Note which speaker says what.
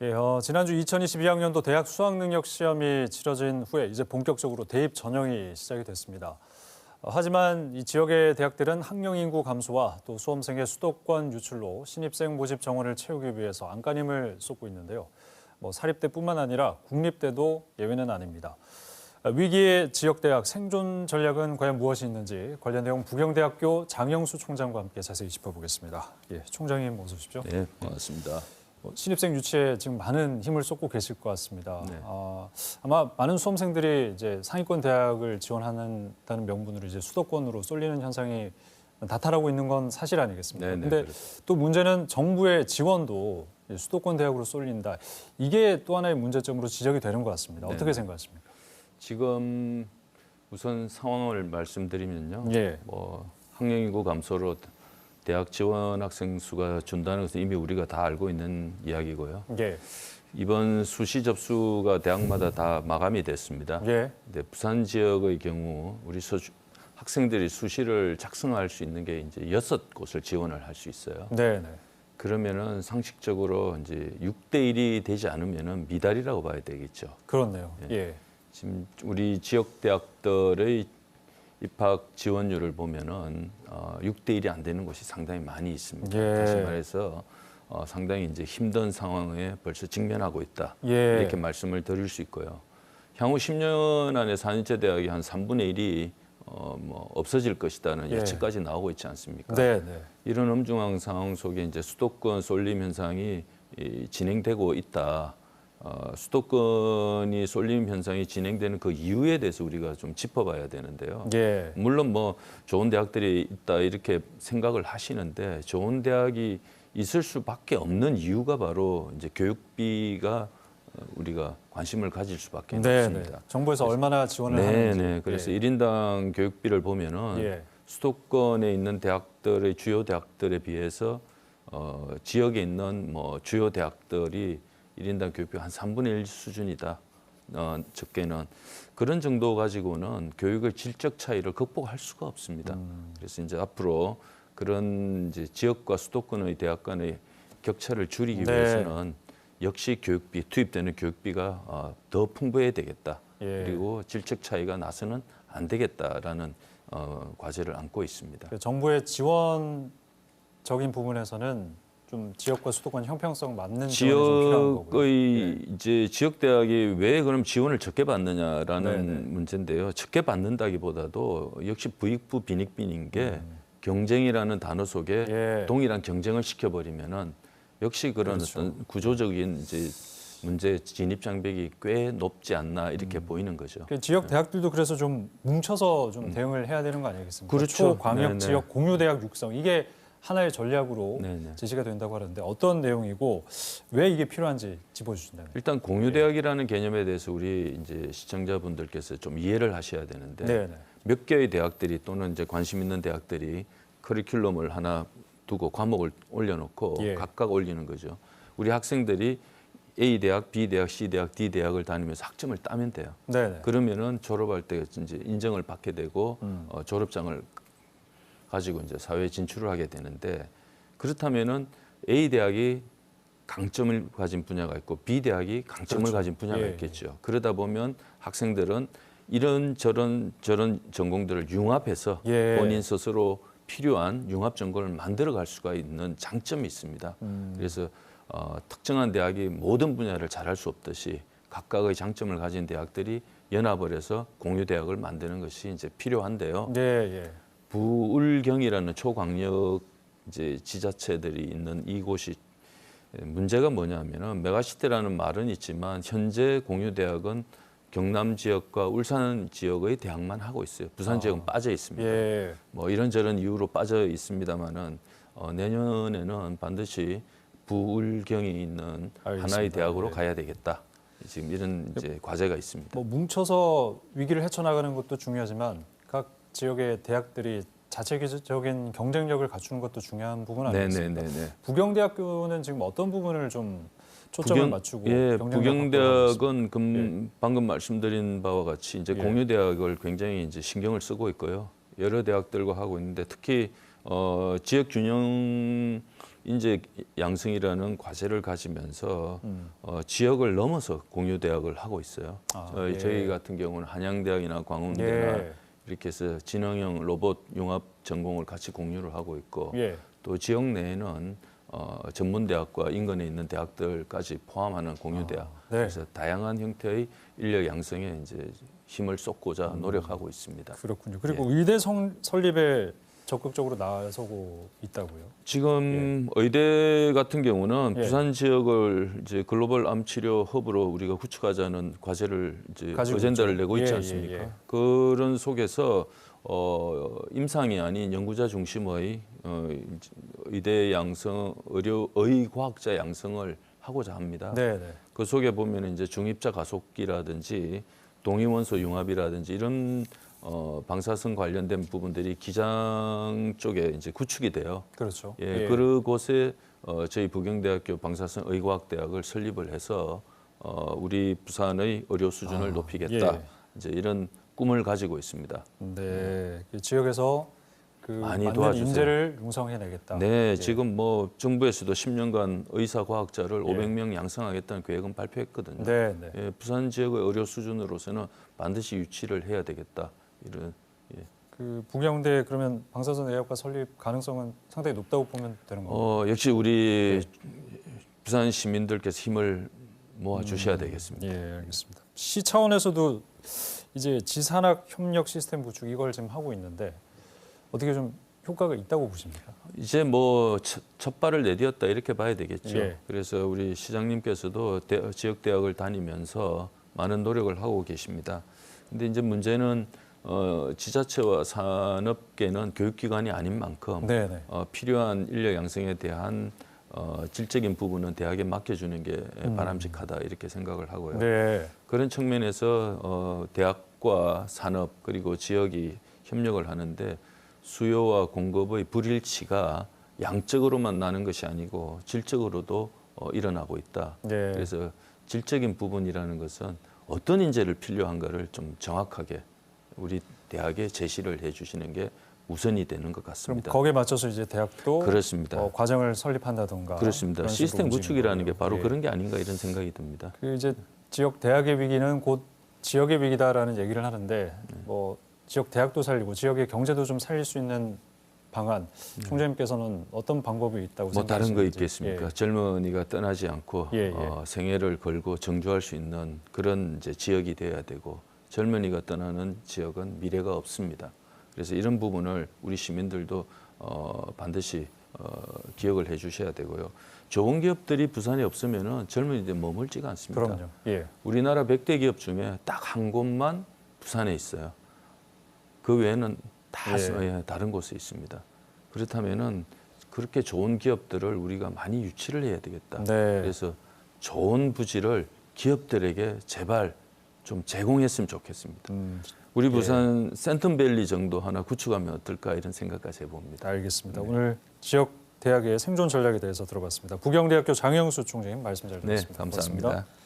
Speaker 1: 예, 지난주 2022학년도 대학 수학능력 시험이 치러진 후에 이제 본격적으로 대입 전형이 시작이 됐습니다. 하지만 이 지역의 대학들은 학령 인구 감소와 또 수험생의 수도권 유출로 신입생 모집 정원을 채우기 위해서 안간힘을 쏟고 있는데요. 사립대뿐만 아니라 국립대도 예외는 아닙니다. 위기의 지역대학 생존 전략은 과연 무엇이 있는지 관련 내용 부경대학교 장영수 총장과 함께 자세히 짚어보겠습니다. 예, 총장님 어서 오십시오.
Speaker 2: 네, 반갑습니다.
Speaker 1: 신입생 유치에 지금 많은 힘을 쏟고 계실 것 같습니다.
Speaker 2: 네.
Speaker 1: 아마 많은 수험생들이 이제 상위권 대학을 지원한다는 명분으로 이제 수도권으로 쏠리는 현상이 나타나고 있는 건 사실 아니겠습니까? 그런데 또 문제는 정부의 지원도 수도권 대학으로 쏠린다. 이게 또 하나의 문제점으로 지적이 되는 것 같습니다.
Speaker 2: 네네.
Speaker 1: 어떻게 생각하십니까?
Speaker 2: 지금 우선 상황을 말씀드리면요.
Speaker 1: 예.
Speaker 2: 학령 인구 감소로 대학 지원 학생 수가 준다는 것은 이미 우리가 다 알고 있는 이야기고요.
Speaker 1: 예.
Speaker 2: 이번 수시 접수가 대학마다 다 마감이 됐습니다.
Speaker 1: 예.
Speaker 2: 근데 부산 지역의 경우 우리 학생들이 수시를 작성할 수 있는 게 이제 6곳을 지원을 할 수 있어요.
Speaker 1: 네.
Speaker 2: 그러면은 상식적으로 이제 6대 1이 되지 않으면은 미달이라고 봐야 되겠죠.
Speaker 1: 그렇네요. 예.
Speaker 2: 지금 우리 지역 대학들의 입학 지원율을 보면은 6대 1이 안 되는 곳이 상당히 많이 있습니다.
Speaker 1: 예.
Speaker 2: 다시 말해서 상당히 이제 힘든 상황에 벌써 직면하고 있다.
Speaker 1: 예.
Speaker 2: 이렇게 말씀을 드릴 수 있고요. 향후 10년 안에 4년제 대학이 한 3분의 1이 없어질 것이다는
Speaker 1: 예.
Speaker 2: 예측까지 나오고 있지 않습니까?
Speaker 1: 네.
Speaker 2: 이런 엄중한 상황 속에 이제 수도권 쏠림 현상이 진행되고 있다. 수도권이 쏠림 현상이 진행되는 그 이유에 대해서 우리가 좀 짚어봐야 되는데요.
Speaker 1: 예.
Speaker 2: 물론 좋은 대학들이 있다 이렇게 생각을 하시는데 좋은 대학이 있을 수밖에 없는 이유가 바로 이제 교육비가 우리가 관심을 가질 수밖에 없습니다.
Speaker 1: 정부에서 얼마나 지원을 하는지.
Speaker 2: 그래서 1인당 교육비를 보면은 수도권에 있는 대학들의 주요 대학들에 비해서 지역에 있는 주요 대학들이 1인당 교육비가 한 3분의 1 수준이다. 적게는 그런 정도 가지고는 교육의 질적 차이를 극복할 수가 없습니다. 그래서 이제 앞으로 그런 이제 지역과 수도권의 대학 간의 격차를 줄이기 위해서는 역시 교육비, 투입되는 교육비가 더 풍부해야 되겠다. 그리고 질적 차이가 나서는 안 되겠다라는 과제를 안고 있습니다.
Speaker 1: 정부의 지원적인 부분에서는 좀 지역과 수도권 형평성 맞는 지원이 좀 필요한 거고요.
Speaker 2: 지역의 이제 지역 대학이 왜 그럼 지원을 적게 받느냐라는 문제인데요. 적게 받는다기보다도 역시 부익부 빈익빈인 게 경쟁이라는 단어 속에 동일한 경쟁을 시켜버리면은 역시 그런 어떤 구조적인 이제 문제 진입 장벽이 꽤 높지 않나 이렇게 보이는 거죠.
Speaker 1: 지역 대학들도 그래서 좀 뭉쳐서 좀 대응을 해야 되는 거 아니겠습니까?
Speaker 2: 그렇죠.
Speaker 1: 초광역 지역 공유 대학 육성 이게 하나의 전략으로 제시가 된다고 하는데 어떤 내용이고 왜 이게 필요한지 짚어주신다면.
Speaker 2: 일단 공유 대학이라는 개념에 대해서 우리 이제 시청자분들께서 좀 이해를 하셔야 되는데 몇 개의 대학들이 또는 이제 관심 있는 대학들이 커리큘럼을 하나 두고 과목을 올려놓고 각각 올리는 거죠. 우리 학생들이 A 대학, B 대학, C 대학, D 대학을 다니면서 학점을 따면 돼요. 그러면은 졸업할 때 이제 인정을 받게 되고 졸업장을 가지고 이제 사회에 진출을 하게 되는데 그렇다면은 A 대학이 강점을 가진 분야가 있고 B 대학이 강점을 가진 분야가 있겠죠. 그러다 보면 학생들은 이런 저런 전공들을 융합해서 본인 스스로 필요한 융합 전공을 만들어 갈 수가 있는 장점이 있습니다. 그래서 특정한 대학이 모든 분야를 잘할 수 없듯이 각각의 장점을 가진 대학들이 연합을 해서 공유 대학을 만드는 것이 이제 필요한데요. 부울경이라는 초광역 이제 지자체들이 있는 이곳이 문제가 뭐냐면은 메가시티라는 말은 있지만 현재 공유 대학은 경남 지역과 울산 지역의 대학만 하고 있어요. 부산 지역은 빠져 있습니다. 이런저런 이유로 빠져 있습니다만은 내년에는 반드시 부울경이 있는 하나의 대학으로 가야 되겠다. 지금 이런 이제 과제가 있습니다.
Speaker 1: 뭉쳐서 위기를 헤쳐나가는 것도 중요하지만 각 지역의 대학들이 자체적인 경쟁력을 갖추는 것도 중요한 부분 아니겠습니까? 부경대학교는 지금 어떤 부분을 좀 초점을 맞추고
Speaker 2: 부경대학은 방금 말씀드린 바와 같이 이제 공유대학을 굉장히 이제 신경을 쓰고 있고요. 여러 대학들과 하고 있는데 특히 지역 균형이 인재 양성이라는 과제를 가지면서 지역을 넘어서 공유대학을 하고 있어요. 저희 같은 경우는 한양대학이나 광운대나 이렇게 해서 지능형 로봇 융합 전공을 같이 공유를 하고 있고 또 지역 내에는 전문대학과 인근에 있는 대학들까지 포함하는 공유대학 그래서 다양한 형태의 인력 양성에 이제 힘을 쏟고자 노력하고 있습니다.
Speaker 1: 그렇군요. 그리고 의대 설립에 적극적으로 나서고 있다고요?
Speaker 2: 지금 의대 같은 경우는 부산 지역을 이제 글로벌 암 치료 허브로 우리가 구축하자는 과제를 이제 어젠다를 내고 있지 않습니까? 그런 속에서 임상이 아닌 연구자 중심의 의대 양성, 의과학자 양성을 하고자 합니다. 그 속에 보면 이제 중입자 가속기라든지 동위원소 융합이라든지 이런 방사선 관련된 부분들이 기장 쪽에 이제 구축이 돼요.
Speaker 1: 그렇죠.
Speaker 2: 그 곳에 저희 부경대학교 방사선 의과학대학을 설립을 해서 우리 부산의 의료 수준을 높이겠다. 이제 이런 꿈을 가지고 있습니다.
Speaker 1: 네, 그 지역에서 그
Speaker 2: 많이
Speaker 1: 맞는
Speaker 2: 도와주세요.
Speaker 1: 인재를 양성해내겠다.
Speaker 2: 네, 지금 뭐 정부에서도 10년간 의사 과학자를 500명 양성하겠다는 계획은 발표했거든요. 부산 지역의 의료 수준으로서는 반드시 유치를 해야 되겠다. 이런
Speaker 1: 그 부경대 그러면 방사선 의학과 설립 가능성은 상당히 높다고 보면 되는 건가요?
Speaker 2: 역시 우리 부산 시민들께서 힘을 모아 주셔야 되겠습니다.
Speaker 1: 알겠습니다. 시 차원에서도 이제 지산학 협력 시스템 구축 이걸 지금 하고 있는데 어떻게 좀 효과가 있다고 보십니까?
Speaker 2: 이제 뭐 첫 발을 내디뎠다 이렇게 봐야 되겠죠. 그래서 우리 시장님께서도 지역 대학을 다니면서 많은 노력을 하고 계십니다. 근데 이제 문제는 지자체와 산업계는 교육기관이 아닌 만큼 필요한 인력 양성에 대한 질적인 부분은 대학에 맡겨주는 게 바람직하다 이렇게 생각을 하고요. 그런 측면에서 대학과 산업 그리고 지역이 협력을 하는데 수요와 공급의 불일치가 양적으로만 나는 것이 아니고 질적으로도 일어나고 있다. 그래서 질적인 부분이라는 것은 어떤 인재를 필요한가를 좀 정확하게 우리 대학에 제시를 해주시는 게 우선이 되는 것 같습니다.
Speaker 1: 그럼 거기에 맞춰서 이제 대학도
Speaker 2: 그렇습니다.
Speaker 1: 과정을 설립한다던가
Speaker 2: 그렇습니다. 시스템 구축이라는 게 바로 그런 게 아닌가 이런 생각이 듭니다.
Speaker 1: 그 이제 지역 대학의 위기는 곧 지역의 위기다라는 얘기를 하는데 뭐 지역 대학도 살리고 지역의 경제도 좀 살릴 수 있는 방안 총재님께서는 어떤 방법이 있다고
Speaker 2: 뭐
Speaker 1: 생각하시는지.
Speaker 2: 다른 거 있겠습니까? 젊은이가 떠나지 않고 생애를 걸고 정주할 수 있는 그런 이제 지역이 돼야 되고 젊은이가 떠나는 지역은 미래가 없습니다. 그래서 이런 부분을 우리 시민들도 반드시 기억을 해주셔야 되고요. 좋은 기업들이 부산에 없으면은 젊은이들 머물지가 않습니다.
Speaker 1: 그럼요.
Speaker 2: 우리나라 100대 기업 중에 딱 한 곳만 부산에 있어요. 그 외에는 다 다른 곳에 있습니다. 그렇다면은 그렇게 좋은 기업들을 우리가 많이 유치를 해야 되겠다. 그래서 좋은 부지를 기업들에게 제발 좀 제공했으면 좋겠습니다. 우리 부산 센텀밸리 정도 하나 구축하면 어떨까 이런 생각까지 해봅니다.
Speaker 1: 알겠습니다. 오늘 지역 대학의 생존 전략에 대해서 들어봤습니다. 부경대학교 장영수 총재님 말씀 잘 들었습니다.
Speaker 2: 감사합니다. 고맙습니다.